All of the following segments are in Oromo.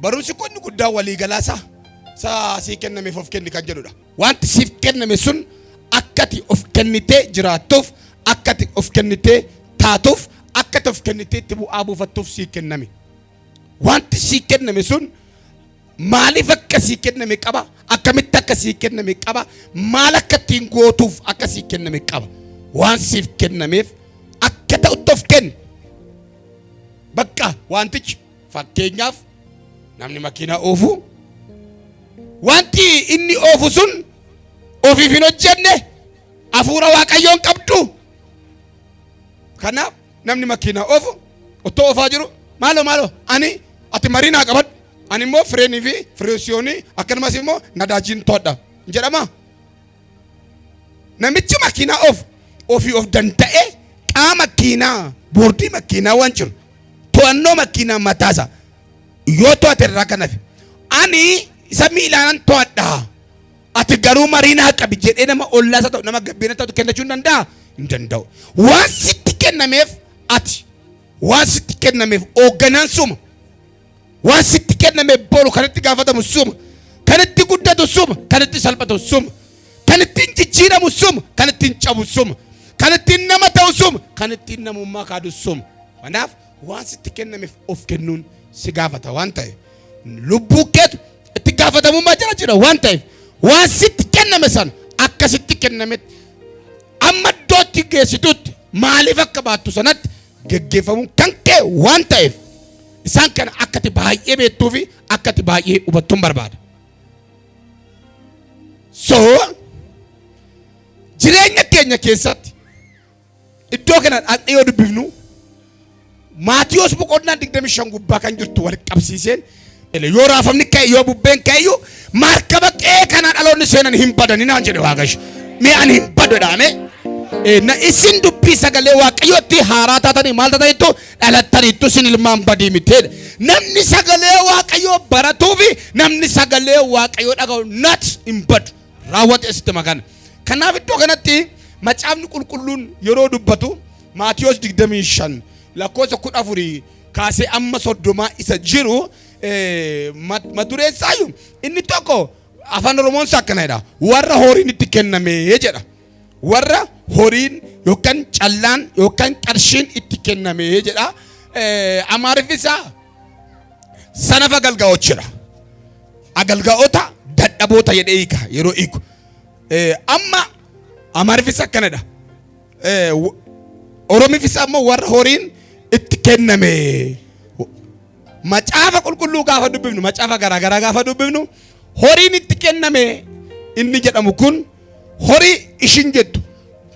Barumsi kun guddaa walii galaasa saa sii kennameef of kenni kan jedhudha. Wanti siif kenname sun akkati of kennitee jiraattuuf, akkati of kennitee taatuuf, akkati of kennitee itti bu'aa buufattuuf sii kenname. Wanti sii kenname sun maaliif akka sii kenname qaba? Akkamitti akka sii kenname qaba? Maal akka ittiin gootuuf akka sii kenname qaba? Waan siif kennameef akka ta'utti of kenni. Bakka wantichi fakkeenyaaf namni makiinaa oofu wanti inni oofu sun ofiif hin hojjenne hafuura Waaqayyoon qabdu. Kanaaf namni makiinaa oofu otoo oofaa jiru maaloo ani ati mariinaa qabadhu, ani immoo fireenii fi fireesiyoonii akkasumas immoo nadaajiin toodha jedhama. Namichi makiinaa oofu ofii of danda'ee qaama makiinaa boordii makiinaa waan jiru to'annoo makiinaa mataasa yoo to'ate irraa kan hafe ani isa miilaanan to'adha ati garuu mariinaa qabi jedhee nama ollaasa ta'u nama gabbeena ta'u kennachuu hin danda'a? Hin danda'u. Waan sitti kennameef ati waan sitti kennameef hoogganaan suma, waan sitti kennameef boru kan itti gaafatamu suma, kan itti guddatu suma, kan itti salphatu suma, kan ittiin jijjiiramu suma, kan ittiin cabu suma, kan ittiin nama ta'u suma, kan ittiin namummaa kaadu suma. Kanaaf waan sitti kennameef of kennuun si gaafata waan ta'eef lubbuu keetu itti gaafatamummaa jira waan ta'eef waan sitti kenname san akka sitti kennametti amma iddootti geessitutti maaliif akka baattu sanatti geggeeffamuun kan kee waan ta'eef isaan kana akkati baay'ee beektuu fi akkati baay'ee hubattuun barbaada. So jireenya keenya keessatti iddoo kana dhaqnee yoo dubbifnu Maatiyos boqonnaa 25 gubbaa kan jirtu wal qabsiiseen yoo raafamni ka'e yoo bubbeen ka'eyyuu markaba qe'ee kana dhaloonni seenan hin badani naan jedhe Waaqayyo. Mee ani hin badadhaame na isin dubbii sagalee Waaqayyootti haaraa taatanii maal taataniittu dhalattaniittu isin ilmaan badii miteedha. Namni sagalee Waaqayyoo baratuu fi namni sagalee Waaqayyoo dhaga'u nat hin badu raawwate sitti makana. Kanaaf iddoo kanatti macaafni qulqulluun yeroo dubbatu Maatiyos 25 lakkoofsa 14 kaasee amma 30 isa jiru madureessaayu inni tokko afaan Oromoon akkana jedha warra horiin itti kenname jedha. Warra horiin yookaan callaan yookaan qarshiin itti kenname jedha. Amaariffisa sanafa agalgaa'oota jedha. Agalgaa'oota dadhaboota jedhee hiika yeroo hiiku. Amma amaariffisa akkanadha. Oromiifisa ammoo warra horiin itti kenname. Macaafa qulqulluu gaafa dubbifnu macaafa garaagaraa gaafa dubbifnu horiin itti kenname inni jedhamu kun horii ishin jettu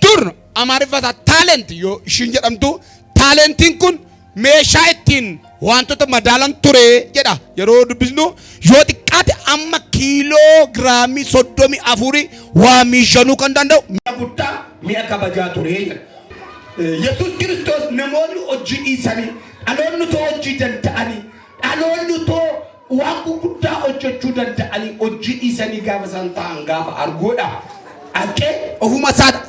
dur amaariffata taalent yoo ishin jedhamtu taalentiin kun meeshaa ittiin wantoota madaalan ture jedha. Yeroo dubbisnu yoo xiqqaate amma kiiloo giraamii 34 waa miishanuu kan danda'u mi'a guddaa mi'a kabajaa ture jedha. Yesus Kiristoos namoonni hojii dhiisanii dhaloonni too hojii danda'anii dhaloonni too waan gurguddaa hojjechuu danda'anii hojii dhiisanii gaafa isaan ta'an gaafa arguudha. Aqee ofuma isaadha.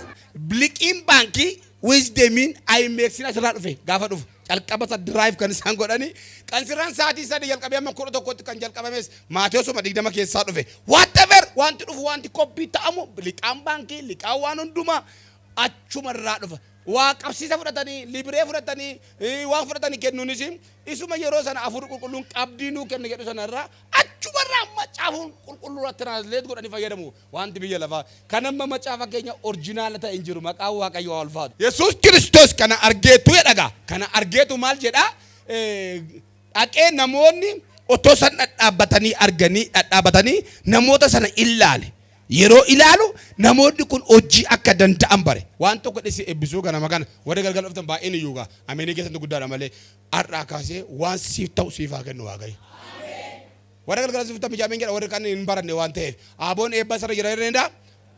Biliqiin baankii wisdemiin IMX asirraa dhufe gaafa dhufu calqaba isa drive kan isaan godhanii qansiraan sa'aatii 3 jalqabee amma 11tti kan jalqabames Maatiyosuma 20 keessaa dhufe. Whatever wanti dhufu wanti koppii ta'amu biliqaan baankii liqaan waan hundumaa achumarraa dhufa. Waa qabsiisa fudhatanii libree fudhatanii waan fudhatanii kennuunis isuma yeroo sana hafuurri qulqulluun qabdii nuu kennu jedhu sanarraa achumarraa macaafuun qulqulluu irratti translate godhanii fayyadamu wanti biyya lafaa kan amma macaafa keenya orjinaala ta'e hin jiru maqaan Waaqayyoo ulfaatu. Yesus Kiristoos kana argeetu jedhaga kana argeetu maal jedha dhaqee namoonni otoo san dhadhaabatanii arganii dhadhaabatanii namoota sana ilaale. Yeroo ilaalu namoonni kun hojii akka danda'an bare waan tokko dhisi eebbisuu kana magana warra galgala dhuftan baay'een iyyuu gaa ameenii keessatti guddaadha malee har'aa kaasee waan siif ta'u siif haa kennu Waaqayyo. Warra galgala siif ta'u mijaameen jedha warra kan hin baranne waan ta'eef aboon eebba sarara jira irreen daa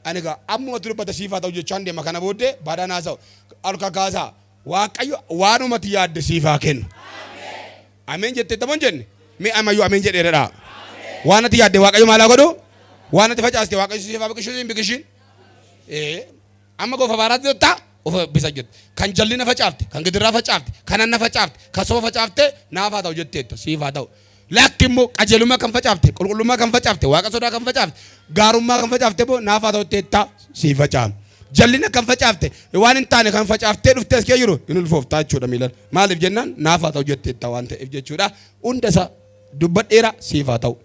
ani gaa ammuma dubbata siif haa ta'u jechaan deema kana booddee baadaan haasa'u alka kaasaa Waaqayyo waanumatti yaadde siif haa kennu. Ameen jettee tamoon jenne mee amayyuu ameen jedheedha. Waan ati yaadde Waaqayyo maal haa godhu? Waan ati facaaste Waaqayyo siif haa biqilchu hin biqilchin. Amma goofa baaraatti jettaa ofa bisa jette. Kan jallina facaafte, kan gidiraa facaafte, kan anna facaafte, kan soba facaafte naaf haa ta'u jetteettu siif haa ta'u. Lakkimmoo qajeelummaa kan facaafte, qulqullummaa kan facaafte, waaqa sodaa kan facaafte, gaarummaa kan facaafte boo naafaa ta'utteetta sii facaafte. Jallina kan facaafte, waan hin taane kan facaaftee dhuftee as kee jiru hin ulfooftaa jechuudha miilan. Maaliif jennaan naafaa ta'u jetteetta waan ta'eef jechuudha. Hunda isa dubbadheera siif haa ta'u.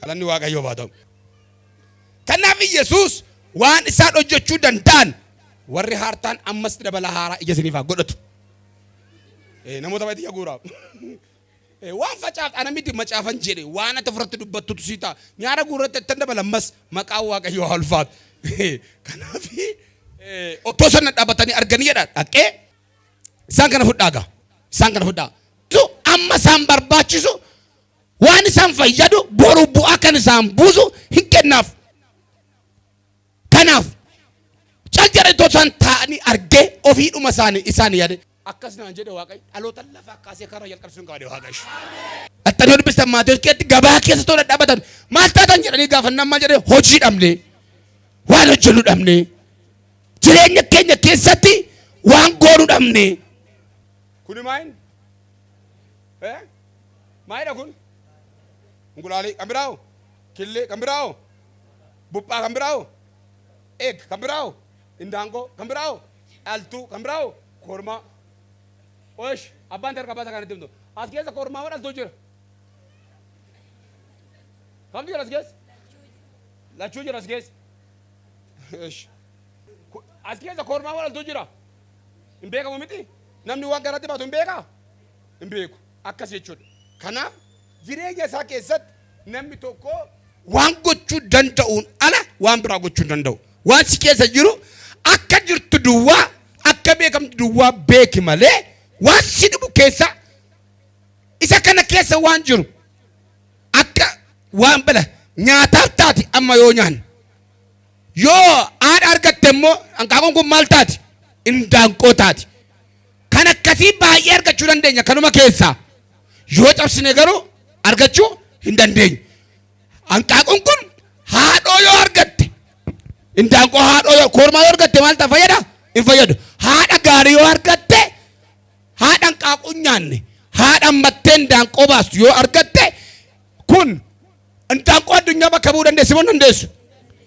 Galanni Waaqayyoof haa ta'u. Kanaaf Yesuus waan isaan hojjechuu danda'an warri haartaan ammas dabala haaraa ija isiniif haa godhatu. Namoota baay'ee guuraaf. Waan facaafte ana miti macaafan jedhe waan ati furratti dubbattutu sii ta'a. Nyaara guurratti itti dabala ammas maqaa Waaqayyoo haa ulfaatu. Kanaaf otoo sana dhaabatanii arganii jedha dhaqee isaan kana fudhaaga. Isaan kana fudhaa. Amma isaan barbaachisu waan isaan fayyadu boru bu'aa kan isaan buusu hin kennaaf. Kanaaf caljara itoo isaan taa'anii argee ofiidhuma isaanii yaade akkas naan jedhe Waaqayyo dhaloota lafaa kaasee karaa jalqabsuun qabaate Waaqayyo. Attanii dubbistan maatii keetti gabaa keessa too dhadhaabatan maal taatan jedhanii gaafannaan maal jedhee hojii dhabnee waan hojjennu dhabnee jireenya keenya keessatti waan goonu dhabnee. Kuni maayin? Maayidha kun? Ngulaalii kan biraawo? Killee kan biraawo? Buphaa kan biraawo? Eeg kan biraawo? Indaangoo kan biraawo? Dhaltuu kan biraawo? Kormaa. Osh abbaan tarkaa baasa kanatti himtu. As keessa kormaa moo dhaltuu jira? Kamtu jira as keessa? Lachuu jira as keessa? As keessa kormaa moo dhaltuu jira? Hin beekamu miti? Namni waan garatti baatu hin beekaa? Hin beeku. Akkas jechuudha. Kanaaf jireenya isaa keessatti namni tokko waan gochuu danda'uun ala waan biraa gochuu hin danda'u. Waan si keessa jiru akka jirtu duwwaa akka beekamtu duwwaa beeki malee waan si dhibu keessa isa kana keessa waan jiru akka waan bala nyaataaf taati amma yoo nyaanne yoo haadha argatte immoo hanqaaquun kun maal taati? Indaanqoo taati. Kan akkasii baay'ee argachuu dandeenya kanuma keessaa. Yoo cabsine garuu argachuu hin dandeenyu. Hanqaaquun kun haadhoo yoo argatte, indaanqoo haadhoo yoo kormaa yoo argatte maal ta'a fayyada? Hin fayyadu. Haadha gaarii yoo argatte, haadha hanqaaquun nyaanne, haadha mattee indaanqoo baastu yoo argatte kun indaanqoo addunyaa bakka bu'uu dandeessi moo dandeessu?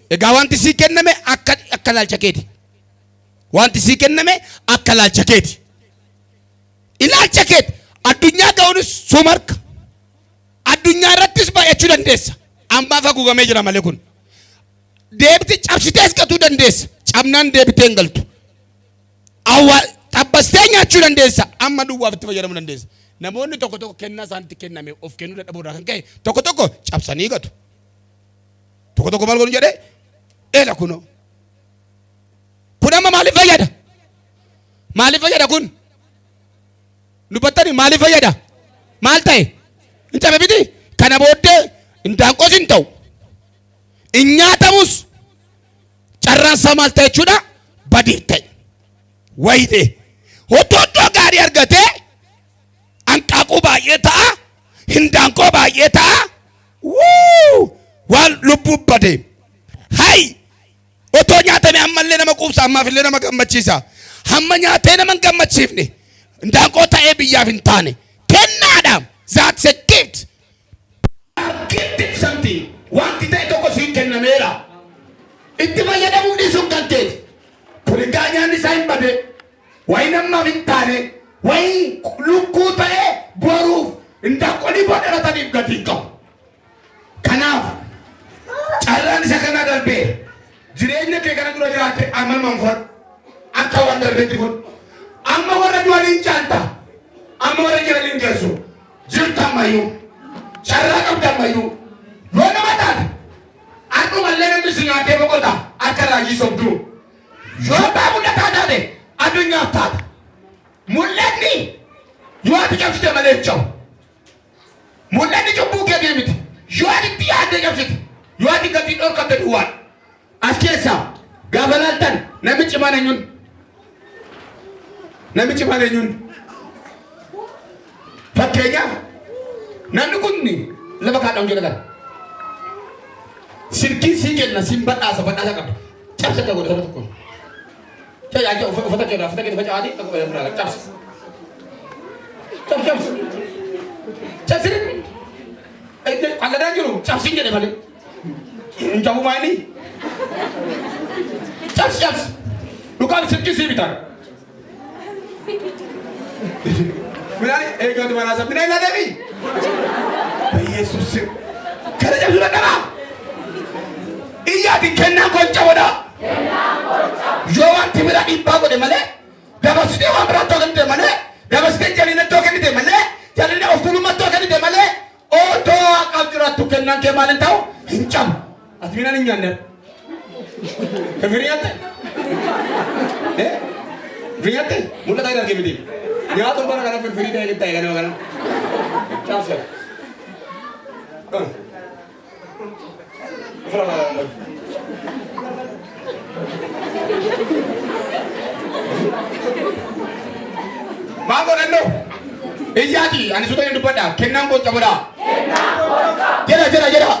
Egaa wanti sii kenname akka laalcha keeti. Wanti sii kenname akka laalcha keeti. Ilaalcha keeti. Addunyaa ga'uunis sumarka. Addunyaa irrattis baay'achuu dandeessa. Ammaaf haguugamee jira malee kun. Deebitee cabsitees gatuu dandeessa. Cabnaan deebitee hin galtu. Tabbastee nyaachuu dandeessa. Amma duwwaaf itti fayyadamuu dandeessa. Namoonni tokko tokko kennaa isaanitti kenname of kennuu dadhabuu irraa kan ka'e tokko tokko cabsanii gatu. Tokko tokko maal godhu jedhee eela kunoo. Kun amma maaliif fayyada? Maaliif fayyada kun? Dubbattanii maaliif fayyada? Maal ta'e? Hin cabe biti? Kana booddee indaanqoos hin ta'u. Hin nyaatamus carraan isaa maal ta'e jechuudha? Badiif ta'e. Wayitee. Otoo iddoo gaarii argatee hanqaaquu baay'ee ta'a. Indaanqoo baay'ee ta'a. Waan lubbuu badee. Hayi! Otoo nyaatame ammallee nama quubsa ammaafillee nama gammachiisa. Hamma nyaatee nama hin gammachiifne. Indaanqoo ta'ee biyyaaf hin taane kennaadhaam. That's a gift. Gifted something. Wanti ta'e tokko siin kennameera. Itti fayyadamuu dhiisuun kan ta'eeti. Kun egaa nyaanni isaa hin bade. Wayi namaaf hin taane. Wayi lukkuu ta'ee boruuf indaanqoonni boodharataniif gatii hin qabu. Kanaaf carraan isa kana darbee jireenya kee kana dura jiraate amma manfadhu akka waan darbeetti kun. Amma warra du'anii hin caalta. Amma warra jiranii hin geessu. Jirta ammayyuu. Carraa qabda ammayyuu. Yoo nama taate har'umallee namni si nyaatee boqota akka raajii sobduu. Yoo baa mul'ataa taate addunyaaf taata. Mul'anni yoo ati cabsite malee chawu. Mul'anni cubbuu kee miti. Yoo ati itti yaadde cabsite. Yoo ati gatii dhorkatte duwwaan. As keessaa gaafa laaltan namni cimaan eenyuun. Namichi maal eenyuun? Fakkeenyaaf namni kun lafa kaadhamu jedha kana. Sirkii sii kenna siin badhaasa qabda. Cabsa akka godhe saba tokko. Yaa uffata keenya faca'aati akka godhe fudhaa cabsa. Cabsiri. Kalla jiru cabsin jedhe malee. Injabu maani. Cabs. Dukaan sirkisii bitan. Minani eegatu mana sabdina ila debi. Yesus. Kada cabsu dhaqaba. Iyyaati kennaa konca godha. Yoo wanti bira dhiibbaa godhe malee dabarsitee waan biraa ta'uu kennite malee dabarsitee jalina ta'uu kennite malee jalina of tuulummaa ta'uu kennite malee otoo haqaaf jiraattu kennaan kee maaliin ta'u hin cabu. Ati minaan hin nyaanne. Firii nyaate? Firii nyaate? Mul'ata hin argee miti. Nyaatuun bara kana firii ta'e gitta eeganii kana. Caabsa. Maa godhannoo? Iyyaati ani suuta hin dubbadha. Kennaan gocha godhaa. Jedha.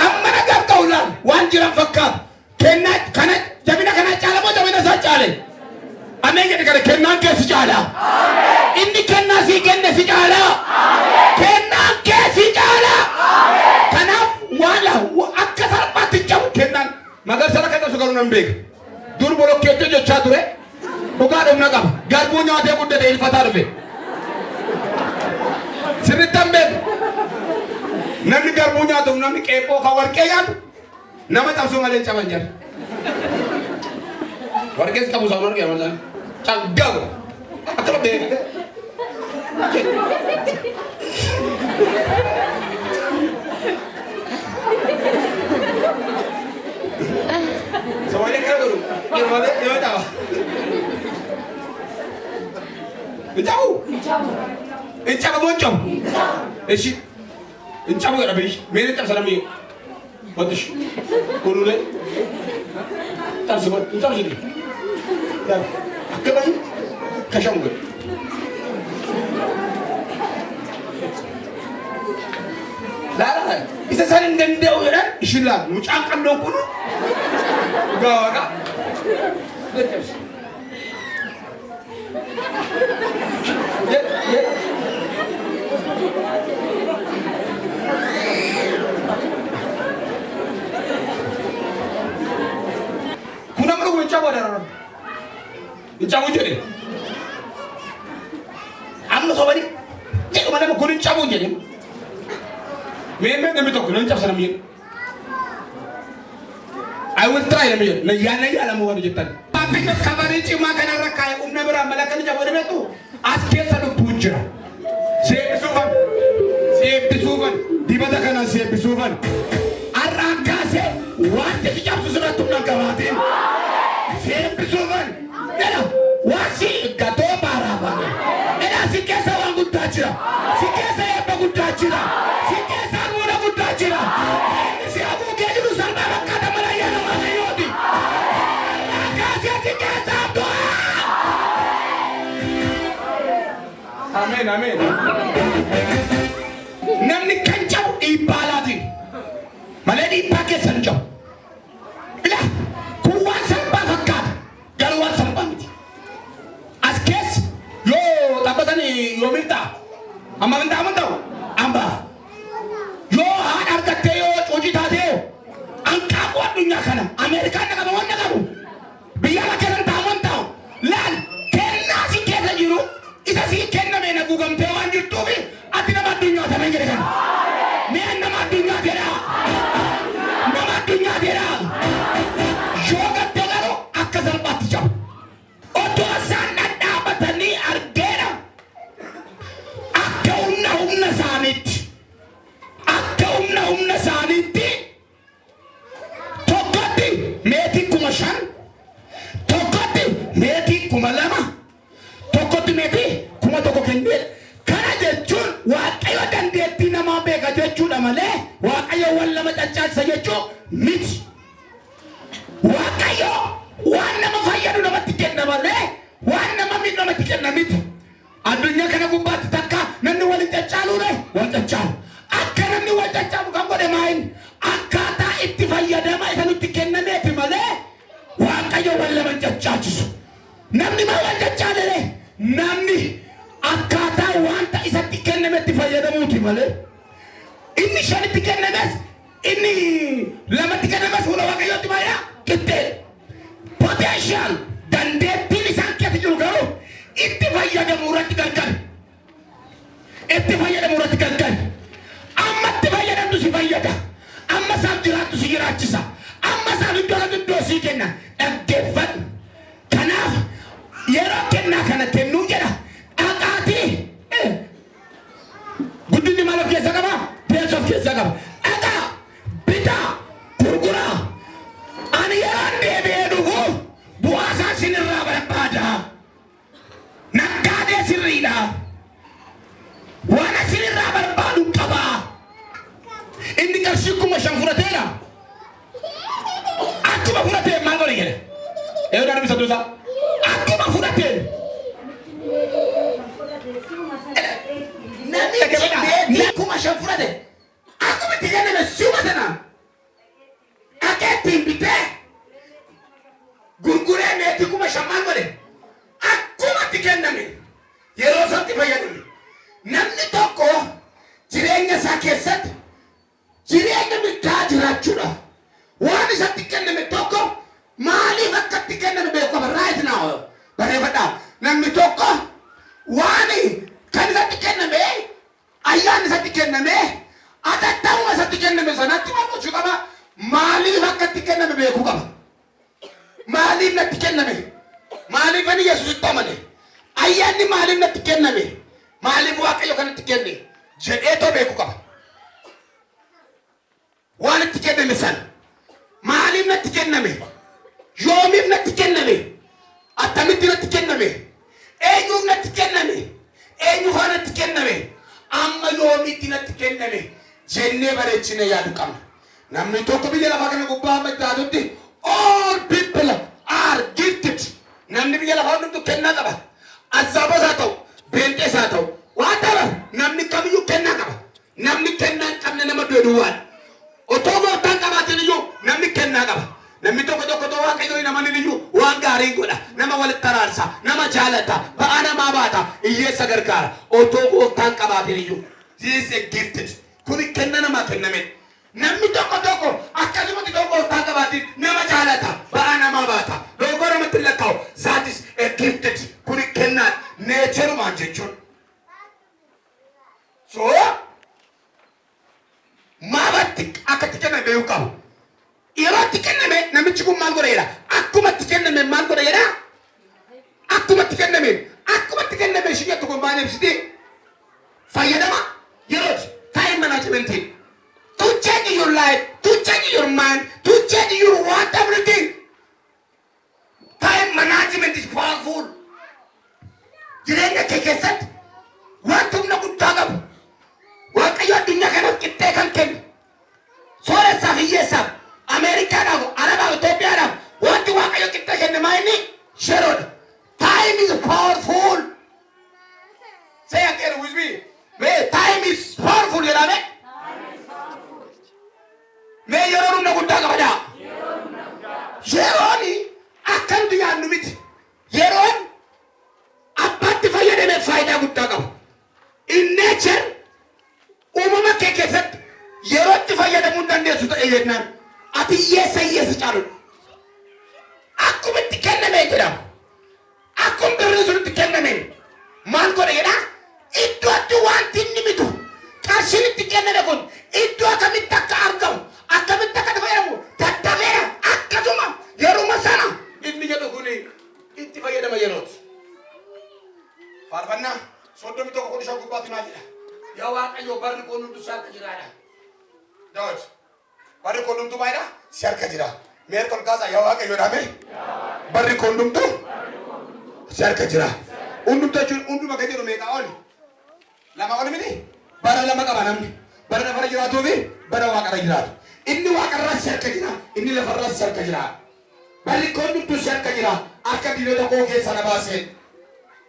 Amma nagar ta'uudhaan waan jiran fakkaatu. Kennaa kana jabina kana caala moo jabina isaa caale? Ameen jedhe kana kennaan kee si caala. Inni kennaa sii kenne si caala. Kennaan kee si caala. Kanaaf waala akka salphaatti cabu kennaan magarsara kan tasu garuu nan beeka. Dur bolokkeettee jechaa ture. Dhugaa dhumna qaba. Garbuu nyaatee guddate ilfataa dhufe. Sirrittan beeku. Namni garbuu nyaatu namni qeeqoo kan warqee nyaatu nama cabsuu malee caban jira. Warqees qabu isaa warqee malee caggabu akka beekte. Soalnya kan dulu, gimana dia tahu? Bincang boncong. Esi. Bincang gak habis. Mana tak salam ni? Bagus. Kau le. Tak sebut. Bincang sini. Ya. Apa lagi? Kasam gak? Lara. Isa saling ganda orang. Isilah. Mucang kan dong kuno. Gak. Betul. Kuna mana gua coba darah, cabut jadi. Amma sobat ni, cek mana mau kunin cabut jadi. Memang demi tu kunin cabut sana mir. I will try namanya. Naya lah mau ada jitan. Tapi kabar ini cuma kena rakai umna beramal akan cabut demi tu. Askil satu puja. Siap disuvan. Di mana kana siap disuvan? Arangka se, wajib siap susunan tu nak kawatin. Siap disuvan. Ada wasi gato baraba. Ada sikesa orang gudajira. Sikesa apa gudajira? Sikesa mula gudajira. Siapa mungkin itu sampai kata Malayana Malayoti. Arangka sikesa doa. Amin. Namni kancau ibalatin. Malah dipakai sanjau. Bila kuat sampah fakat, galuan sampah miti. Askes, yo apa tadi yo minta, amma minta tahu, amba. Yo harga teo, uji tadeo. Angka kuat dunia kana. Amerika nak kamu nak kamu. Biar makan tahu. Lan, kena si kena jiru. Isa si kena mena gugam tewan YouTube. Ati nama dunia sama yang kan. Mena nama dunia dia. Nama dunia dia. Yoga tegaro akasal patijam. Oto sana dapat ni argera. Akka umna sanit. Akka umna sanit. Tokati meti kumashan. Tokati meti kumalama. Tokati meti kumatoko kendel. Kana jechuun waaqayyo dandeettii namaa beeka jechuudha malee waaqayyo waan lama caccaalsa jechuu miti. Waaqayyo waan nama fayyadu namatti kenna malee waan nama miidhu namatti kenna miti. Addunyaa kana gubbaatti takka namni waliin caccaaluudha wal caccaalu. Akka namni wal caccaalu kan godhe maayin akkaataa itti fayyadama isa nutti kennameeti malee waaqayyo waan lama caccaalchisu. Namni maa wal caccaalele namni akkaataa wanta isatti kennametti fayyadamuuti malee inni shanitti kennames inni lamatti kennames fuula waaqayyootti baay'ee qixxee potential dandeettiin isaan keessa jiru garuu itti fayyadamuu irratti gargari. Itti fayyadamuu irratti gargari. Amma itti fayyadamtu si fayyada. Amma isaaf jiraattu si jiraachisa. Amma isaaf iddoo sii kenna. Dhaggeeffadhu. Kanaaf yeroo kennaa kana kennuu jedha. Dhaqaatii. Guddinni maal of keessa qaba? Beessa of keessa qaba. Dhaqaa. Bitaa. Gurguraa. Ani yeroo deebi'ee dhufu bu'aa isaa sinirraa barbaada. Naggaadee sirriidha. Waan sinirraa barbaadu qaba. Inni qarshii 5,000 fudhateera. Akkuma fudhatee maal godhe jedhe? Eeyyuu daandii bisa duusaa. Akkuma fudhatee. Namni 5,000 fudhate. Akkuma itti kenname siuma sana. Akka ittiin bitee gurguree meetii 5,000 maal godhe? Akkuma itti kenname yeroo isaatti fayyadame. Namni tokko jireenya isaa keessatti jireenya bitaa jiraachuudha. Waan isatti kenname tokko maaliif akka itti kenname beeku qaba. Right now bareeffadhaa. Namni tokko waan kan isatti kenname ayyaan isatti kenname atattaamuma isatti kenname sanatti maal gochuu qaba. Maaliif akka itti kenname beeku qaba. Maaliif natti kenname? Maaliif ani Yesuusitti amane? Ayyaanni maaliif natti kenname? Maaliif waaqayyo kanatti kenne? Jedheetoo beeku qaba. Waan itti kenname sana maaliif natti kenname? Yoomiif natti kenname? Attamitti natti kenname? Eenyuuf natti kenname? Eenyuuf natti kenname? Amma yoomitti natti kenname? Jennee bareechine yaadu qabna. Namni tokko biyya lafaa kana gubbaa amma jiraatutti all people are gifted. Namni biyya lafaa hundumtu kennaa qaba. Azaabas haa ta'u, beenxees haa ta'u, waan ta'eef namni kamiyyuu kennaa qaba. Namni kennaa hin qabne nama duwwaan. Otoo gooftaan qabaatin iyyuu namni kennaa qaba. Namni tokko waaqayyoo nama iyyuu waan gaarii godha. Nama walitti araarsa, nama jaalata, ba'aa namaa baata, hiyyeessa gargaara. Otoo gooftaan qabaatin iyyuu. This is a gifted. Kuni kenna namaa kenname. Namni tokko akkasumatti gooftaan qabaatin nama jaalata, ba'aa namaa baata. Loogoo namatti lakkaa'u. That is a gifted. Kuni kennaa neecherumaan jechuudha. So maabatti akka itti kenname beeku qabu. Yeroo itti kenname namichi kun maal godheera? Akkuma itti kenname maal godheera? Akkuma itti kenname ishee jettu kun baay'ee ibsitee fayyadama yerooti. Time management. To change your life, to change your mind, to change your what everything. Time management is powerful. Jireenya kee keessatti wanti humna guddaa qabu. Waaqayyo addunyaa kanaaf qixxee kan kennu. Sooressaaf hiyyeessaaf, Ameerikaadhaaf, Arabaaf, Itoophiyaadhaaf wanti waaqayyo qixxee kenne maa inni sheroodha. Time is powerful. Say again with me. Time is powerful jedhame. Mee yeroon humna guddaa qabadhaa. Yeroon akka nuti yaadnu miti. Yeroon abbaatti fayyadamee faayidaa guddaa qabu. In nature uumama kee keessatti yeroo itti fayyadamuu dandeessu ta'e jennaan ati hiyyeessa caaludha. Akkuma itti kenname jedhama. Akkuma birrii sun itti kenname maal godhe jedhaa? Iddootti wanti inni mitu qarshiin itti kenname kun iddoo akkamitti akka argamu akkamitti akka fayyadamu daddabeera akkasuma yeruma sana inni jedhu kun itti fayyadama yerooti. Faarfannaa 31 gubbaatti maal jedha? Yaa Waaqayyo barri kun hunduu si harka jiraadha. Daawit barri kun hunduu maayidha? Si harka jira. Meer kol kaasaa yaa Waaqayyo dhaame? Barri kun hunduu si harka jira. Hundumtu jechuun hunduma kan jedhu meeqa oli? Lama oli miti? Bara lama qaba namni. Bara lafarra jiraatuu fi bara waaqarra jiraatu. Inni waaqarra si harka jira. Inni lafarra si harka jira. Barri kun hunduu si harka jira. Akka diinota koo keessa na baaseen.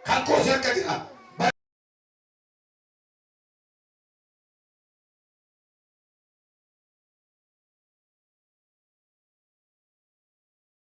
Kan koo si harka jira.